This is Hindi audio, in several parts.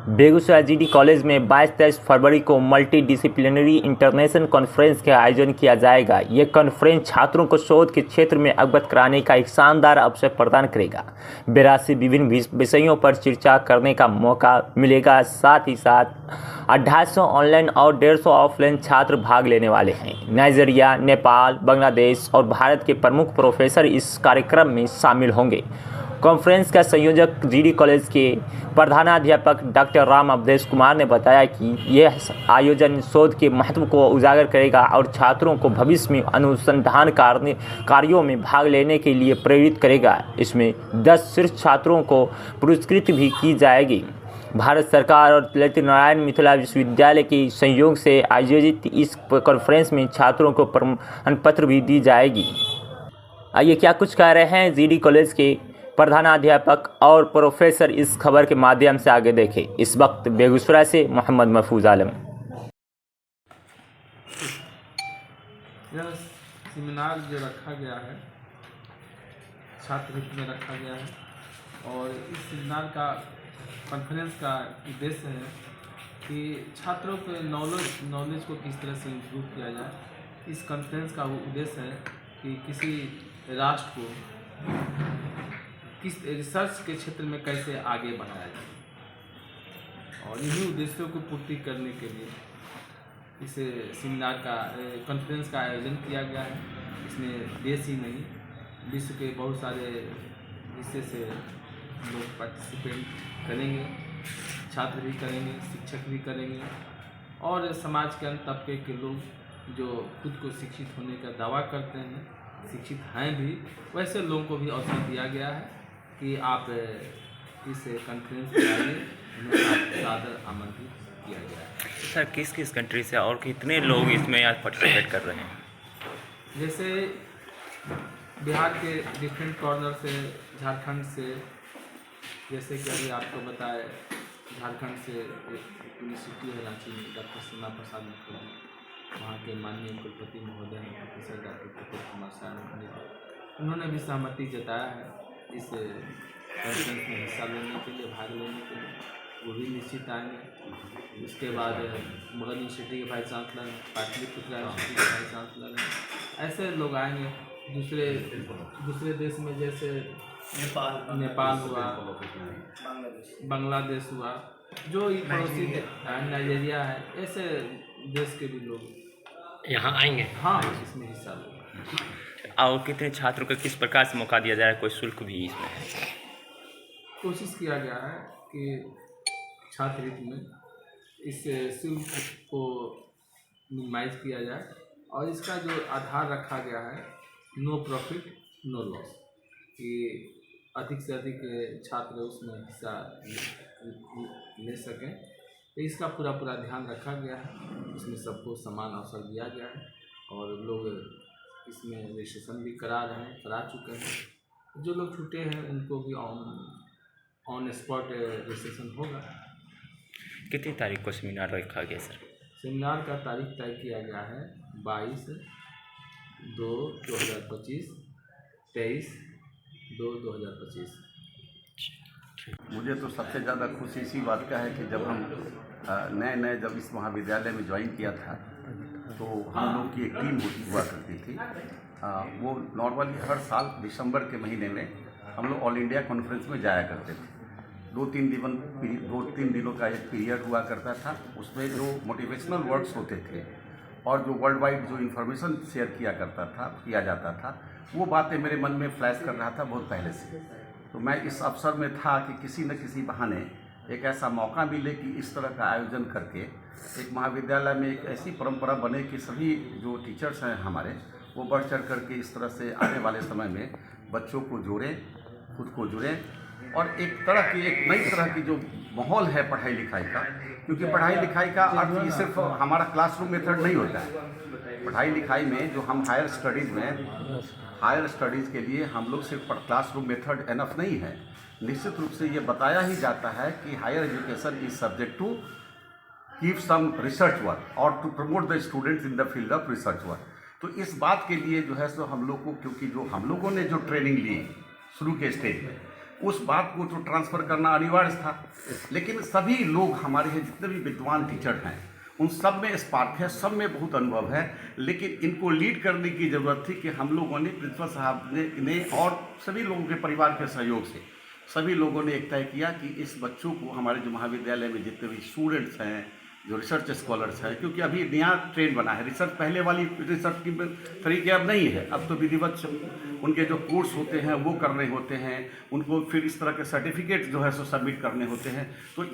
बेगूसराय जीडी कॉलेज में 22-23 फरवरी को मल्टी डिसिप्लिनरी इंटरनेशनल कॉन्फ्रेंस का आयोजन किया जाएगा। ये कॉन्फ्रेंस छात्रों को शोध के क्षेत्र में अवगत कराने का एक शानदार अवसर प्रदान करेगा। 82 विभिन्न विषयों पर चर्चा करने का मौका मिलेगा। साथ ही साथ 250 ऑनलाइन और 150 ऑफलाइन छात्र भाग लेने वाले हैं। नाइजीरिया, नेपाल, बांग्लादेश और भारत के प्रमुख प्रोफेसर इस कार्यक्रम में शामिल होंगे। कॉन्फ्रेंस का संयोजक जीडी कॉलेज के प्रधानाध्यापक डॉक्टर राम अवधेश कुमार ने बताया कि यह आयोजन शोध के महत्व को उजागर करेगा और छात्रों को भविष्य में अनुसंधान कार्यों में भाग लेने के लिए प्रेरित करेगा। इसमें 10 शीर्ष छात्रों को पुरस्कृत भी की जाएगी। भारत सरकार और ललित नारायण मिथिला विश्वविद्यालय के सहयोग से आयोजित इस कॉन्फ्रेंस में छात्रों को प्रमाण पत्र भी दी जाएगी। आइए क्या कुछ कह रहे हैं जीडी कॉलेज के प्रधानाध्यापक और प्रोफेसर इस खबर के माध्यम से आगे देखें। इस वक्त बेगूसराय से मोहम्मद महफूज आलम। यह सेमिनार जो रखा गया है छात्र हित में रखा गया है और इस सेमिनार का कॉन्फ्रेंस का उद्देश्य है कि छात्रों के नॉलेज को किस तरह से इम्प्रूव किया जाए। इस कॉन्फ्रेंस का उद्देश्य है कि किसी राष्ट्र को किस रिसर्च के क्षेत्र में कैसे आगे बढ़ाया जाए और इन्हीं उद्देश्यों को पूर्ति करने के लिए इस सेमिनार का कॉन्फ्रेंस का आयोजन किया गया है। इसमें देश ही नहीं विश्व के बहुत सारे हिस्से से लोग पार्टिसिपेट करेंगे, छात्र भी करेंगे, शिक्षक भी करेंगे और समाज के अन्य तबके के लोग जो खुद को शिक्षित होने का दावा करते हैं, शिक्षित हैं भी, वैसे लोगों को भी अवसर दिया गया है कि आप इस कॉन्फ्रेंस में आइए। उन्हें आप सादर आमंत्रित किया गया है। सर किस किस कंट्री से और कितने लोग इसमें आज पार्टिसिपेट कर रहे हैं? जैसे बिहार के डिफरेंट कॉर्नर से, झारखंड से, जैसे कि अभी आपको बताए झारखंड से एक यूनिवर्सिटी है रांची में, डॉक्टर श्यामा प्रसाद मुखर्जी, वहाँ के माननीय कुलपति महोदय हैं प्रोफेसर डॉक्टर प्रफुल्ल कुमार साहब, उन्होंने भी सहमति जताया है इस कॉन्फ्रेंस में हिस्सा लेने के लिए, भाग लेने के लिए। वो भी निश्चित आएंगे। उसके बाद मुगल यूनिवर्सिटी के वाइस चांसलर हैं, पाटलिपुत्र यूनिवर्सिटी के वाइस चांसलर हैं, ऐसे लोग आएंगे। दूसरे देश में जैसे नेपाल हुआ, बांग्लादेश हुआ, जो पड़ोसी नाइजीरिया है, ऐसे देश के भी लोग यहाँ आएंगे। हाँ, इसमें हिस्सा लेंगे। और कितने छात्रों को किस प्रकार से मौका दिया जा रहा है? कोई शुल्क भी इसमें है? कोशिश किया गया है कि छात्र हित में इस शुल्क को मिनिमाइज किया जाए और इसका जो आधार रखा गया है नो प्रॉफिट नो लॉस, कि अधिक से अधिक छात्र उसमें हिस्सा ले सकें। तो इसका पूरा ध्यान रखा गया है। इसमें सबको समान अवसर दिया गया है और लोग इसमें रजिस्ट्रेशन भी करा चुके हैं। जो लोग छूटे हैं उनको भी ऑन स्पॉट रजिस्ट्रेशन होगा। कितनी तारीख को सेमिनार रखा गया सर? सेमिनार का तारीख तय किया गया है 22/2/2025, 23/2/2025। मुझे तो सबसे ज़्यादा खुशी इसी बात का है कि जब हम नए जब इस महाविद्यालय में ज्वाइन किया था तो हम लोग की एक टीम हुआ करती थी। वो नॉर्मली हर साल दिसंबर के महीने में हम लोग ऑल इंडिया कॉन्फ्रेंस में जाया करते थे। 2-3 दिनों का एक पीरियड हुआ करता था। उसमें जो मोटिवेशनल वर्ड्स होते थे और जो वर्ल्ड वाइड जो इन्फॉर्मेशन शेयर किया जाता था, वो बातें मेरे मन में फ्लैश कर रहा था बहुत पहले से। तो मैं इस अवसर में था कि किसी न किसी बहाने एक ऐसा मौका मिले कि इस तरह का आयोजन करके एक महाविद्यालय में एक ऐसी परंपरा बने कि सभी जो टीचर्स हैं हमारे, वो बढ़ चढ़ करके इस तरह से आने वाले समय में बच्चों को जोड़ें, खुद को जुड़ें और एक नई तरह की जो माहौल है पढ़ाई लिखाई का, क्योंकि पढ़ाई लिखाई का अर्थ ये सिर्फ हमारा क्लासरूम मेथड नहीं होता है। पढ़ाई लिखाई में जो हम हायर स्टडीज़ के लिए हम लोग सिर्फ क्लासरूम मेथड एनफ नहीं है। निश्चित रूप से ये बताया ही जाता है कि higher education is subject to keep some research work और to promote the students in the field of research work. तो इस बात के लिए जो है सो हम लोग को, क्योंकि जो हम लोगों ने जो ट्रेनिंग ली शुरू के स्टेज में, उस बात को तो ट्रांसफ़र करना अनिवार्य था। लेकिन सभी लोग हमारे यहाँ जितने भी विद्वान टीचर हैं उन सब में स्पार्क है, सब में बहुत अनुभव है, लेकिन इनको लीड करने की ज़रूरत थी कि हम लोगों ने प्रिंसिपल साहब ने और सभी लोगों के परिवार के सहयोग से सभी लोगों ने एक तय किया कि इस बच्चों को हमारे जो महाविद्यालय में जितने भी स्टूडेंट्स हैं, जो रिसर्च स्कॉलर्स हैं, क्योंकि अभी नया ट्रेंड बना है, रिसर्च पहले वाली रिसर्च की तरीके अब नहीं है। अब तो विधिवत उनके जो कोर्स होते हैं वो करने होते हैं, उनको फिर इस तरह के सर्टिफिकेट जो है सो सबमिट करने होते हैं। तो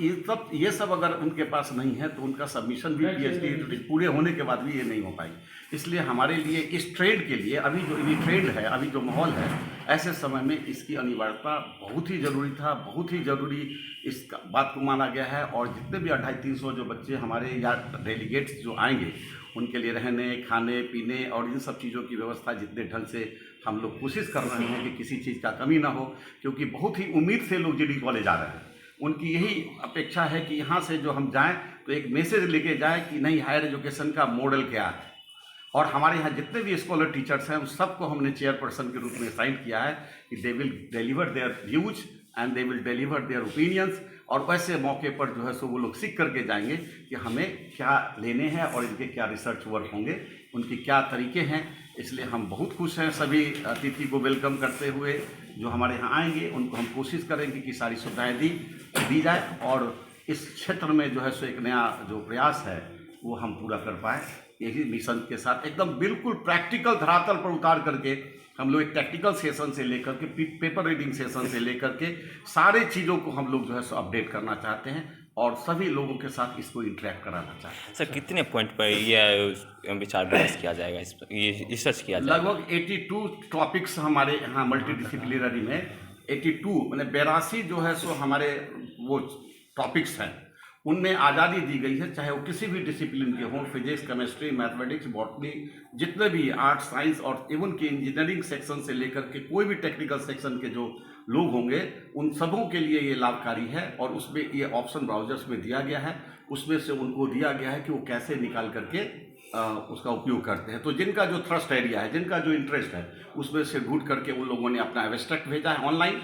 ये सब अगर उनके पास नहीं है तो उनका सबमिशन भी PhD पूरे होने के बाद भी ये नहीं हो पाएगी। इसलिए हमारे लिए इस ट्रेंड के लिए अभी जो ये ट्रेंड है, अभी जो माहौल है, ऐसे समय में इसकी अनिवार्यता बहुत ही ज़रूरी था, बहुत ही ज़रूरी इस बात को माना गया है। और जितने भी 250-300 जो बच्चे हमारे या डेलीगेट्स जो आएंगे उनके लिए रहने, खाने, पीने और इन सब चीज़ों की व्यवस्था जितने ढंग से हम लोग कोशिश कर रहे हैं कि किसी चीज़ का कमी ना हो, क्योंकि बहुत ही उम्मीद से लोग GD कॉलेज आ रहे हैं। उनकी यही अपेक्षा है कि यहाँ से जो हम जाएँ तो एक मैसेज लेके जाएँ कि नहीं, हायर एजुकेशन का मॉडल क्या है। और हमारे यहाँ जितने भी स्कॉलर टीचर्स हैं उन सबको हमने चेयरपर्सन के रूप में असाइन किया है कि they will deliver their views and they will deliver their opinions. और वैसे मौके पर जो है सो वो लोग सीख करके जाएंगे कि हमें क्या लेने हैं और इनके क्या रिसर्च वर्क होंगे, उनके क्या तरीके हैं। इसलिए हम बहुत खुश हैं सभी अतिथि को वेलकम करते हुए जो हमारे यहाँ आएंगे। उनको हम कोशिश करेंगे कि सारी सुविधाएँ दी जाए और इस क्षेत्र में जो है सो एक नया जो प्रयास है वो हम पूरा कर पाएँ। यही मिशन के साथ एकदम बिल्कुल प्रैक्टिकल धरातल पर उतार करके हम लोग एक टेक्निकल सेशन से लेकर के पेपर रीडिंग सेशन से लेकर के सारे चीज़ों को हम लोग जो है सो अपडेट करना चाहते हैं और सभी लोगों के साथ इसको इंटरेक्ट कराना चाहते हैं। सर, कितने पॉइंट पर यह विचार विमर्श किया जाएगा, इस पर ये रिसर्च किया जाएगा? लगभग 82 टॉपिक्स हमारे यहाँ मल्टीडिसिप्लिनरी में 82 मैंने 82 जो है सो हमारे वो टॉपिक्स हैं, उनमें आज़ादी दी गई है, चाहे वो किसी भी डिसिप्लिन के हों, फिजिक्स, केमिस्ट्री, मैथमेटिक्स, बॉटनी, जितने भी आर्ट, साइंस और इवन के इंजीनियरिंग सेक्शन से लेकर के कोई भी टेक्निकल सेक्शन के जो लोग होंगे उन सबों के लिए ये लाभकारी है। और उसमें ये ऑप्शन ब्राउजर्स में दिया गया है, उसमें से उनको दिया गया है कि वो कैसे निकाल करके उसका उपयोग करते हैं। तो जिनका जो थ्रस्ट एरिया है, जिनका जो इंटरेस्ट है, उसमें से ढूंढ करके उन लोगों ने अपना एब्स्ट्रैक्ट भेजा है ऑनलाइन,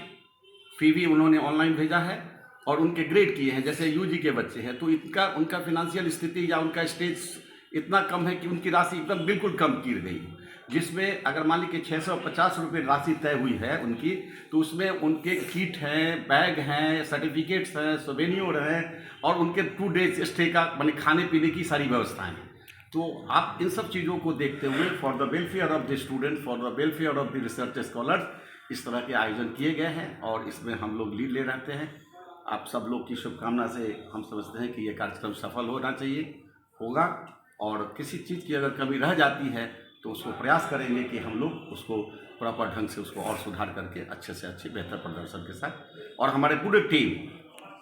फी भी उन्होंने ऑनलाइन भेजा है और उनके ग्रेड किए हैं। जैसे UG के बच्चे हैं तो उनका फिनेंशियल स्थिति या उनका स्टेज इतना कम है कि उनकी राशि एकदम बिल्कुल कम की गई, जिसमें अगर मान लीजिए 650 रुपये राशि तय हुई है उनकी, तो उसमें उनके किट हैं, बैग हैं, सर्टिफिकेट्स हैं, सोवेनियर हैं और उनके 2 डेज स्टे का माने खाने पीने की सारी व्यवस्थाएँ हैं। तो आप इन सब चीज़ों को देखते हुए for the welfare of the student, for the welfare of the research scholars, इस तरह के आयोजन किए गए हैं और इसमें हम लोग लीड ले रहते हैं। आप सब लोग की शुभकामना से हम समझते हैं कि ये कार्यक्रम सफल होना चाहिए, होगा। और किसी चीज़ की अगर कमी रह जाती है तो उसको प्रयास करेंगे कि हम लोग उसको प्रॉपर ढंग से उसको और सुधार करके अच्छे से अच्छे बेहतर प्रदर्शन के साथ। और हमारे पूरे टीम,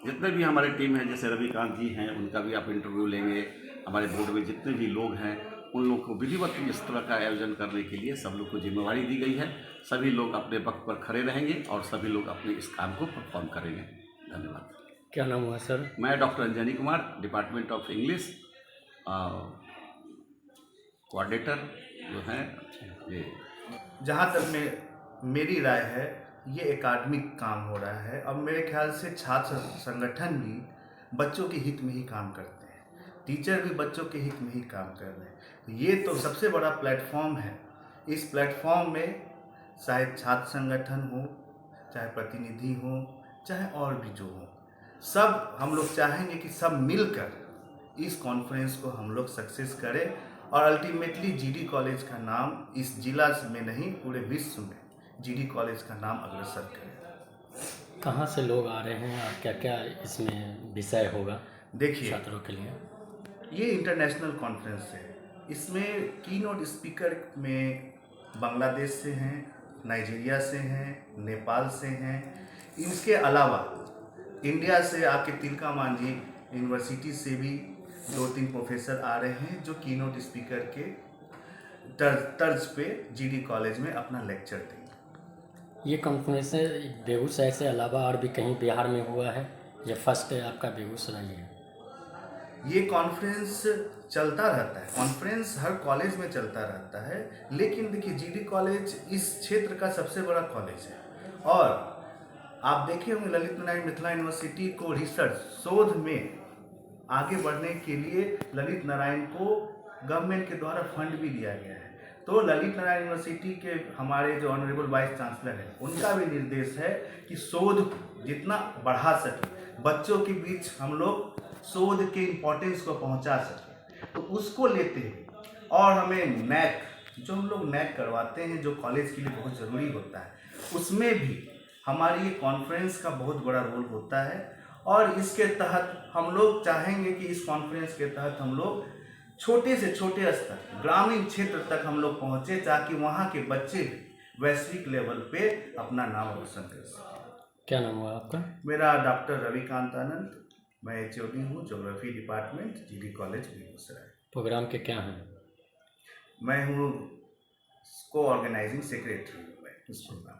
जितने भी हमारे टीम हैं, जैसे रविकांत जी हैं, उनका भी आप इंटरव्यू लेंगे। हमारे बोर्ड में जितने भी लोग हैं उन लोग को विधिवत इस तरह का आयोजन करने के लिए सब लोग को जिम्मेवारी दी गई है। सभी लोग अपने वक्त पर खड़े रहेंगे और सभी लोग अपने इस काम को परफॉर्म करेंगे। धन्यवाद। क्या नाम हुआ सर? मैं doctor Anjani Kumar, department of English, coordinator जो हैं ये। जहाँ तक मेरी राय है, ये एकेडमिक काम हो रहा है। अब मेरे ख्याल से छात्र संगठन भी बच्चों के हित में ही काम करते हैं, टीचर भी बच्चों के हित में ही काम कर रहे हैं। तो ये तो सबसे बड़ा प्लेटफॉर्म है। इस प्लेटफॉर्म में चाहे छात्र संगठन हो, चाहे प्रतिनिधि हो, चाहे और भी जो हो, सब हम लोग चाहेंगे कि सब मिलकर इस कॉन्फ्रेंस को हम लोग सक्सेस करें और अल्टीमेटली GD कॉलेज का नाम इस जिला में नहीं पूरे विश्व में GD कॉलेज का नाम अग्रसर करें। कहाँ से लोग आ रहे हैं और क्या क्या इसमें विषय होगा देखिए, छात्रों के लिए? ये इंटरनेशनल कॉन्फ्रेंस है। इसमें कीनोट स्पीकर में बांग्लादेश से हैं, नाइजीरिया से हैं, नेपाल से हैं। इनके अलावा इंडिया से आके तिलका मांझी यूनिवर्सिटी से भी 2-3 प्रोफेसर आ रहे हैं जो कीनोट स्पीकर के तर्ज पे GD कॉलेज में अपना लेक्चर देंगे। ये कॉन्फ्रेंस बेगूसराय से अलावा और भी कहीं बिहार में हुआ है? ये फर्स्ट है आपका बेगूसराय है? ये कॉन्फ्रेंस चलता रहता है, कॉन्फ्रेंस हर कॉलेज में चलता रहता है, लेकिन देखिए GD कॉलेज इस क्षेत्र का सबसे बड़ा कॉलेज है और आप देखे होंगे ललित नारायण मिथिला यूनिवर्सिटी को रिसर्च शोध में आगे बढ़ने के लिए ललित नारायण को गवर्नमेंट के द्वारा फंड भी दिया गया है। तो ललित नारायण यूनिवर्सिटी के हमारे जो ऑनरेबल वाइस चांसलर हैं, उनका भी निर्देश है कि शोध जितना बढ़ा सके, बच्चों के बीच हम लोग शोध के इम्पोर्टेंस को पहुंचा सकें, तो उसको लेते हैं। और हमें नैक, जो हम लोग नैक करवाते हैं, जो कॉलेज के लिए बहुत ज़रूरी होता है, उसमें भी हमारी ये कॉन्फ्रेंस का बहुत बड़ा रोल होता है। और इसके तहत हम लोग चाहेंगे कि इस कॉन्फ्रेंस के तहत हम लोग छोटे से छोटे स्तर, ग्रामीण क्षेत्र तक हम लोग पहुँचे, ताकि वहाँ के बच्चे भी वैश्विक लेवल पे अपना नाम रोशन कर सकें। क्या नाम हुआ आपका? मेरा डॉक्टर रविकांत आनंद, मैं HOD हूँ, geography department, GD college Begusarai. Programme के क्या हैं? मैं हूँ को ऑर्गेनाइजिंग सेक्रेटरी हूँ मैं इस प्रोग्राम।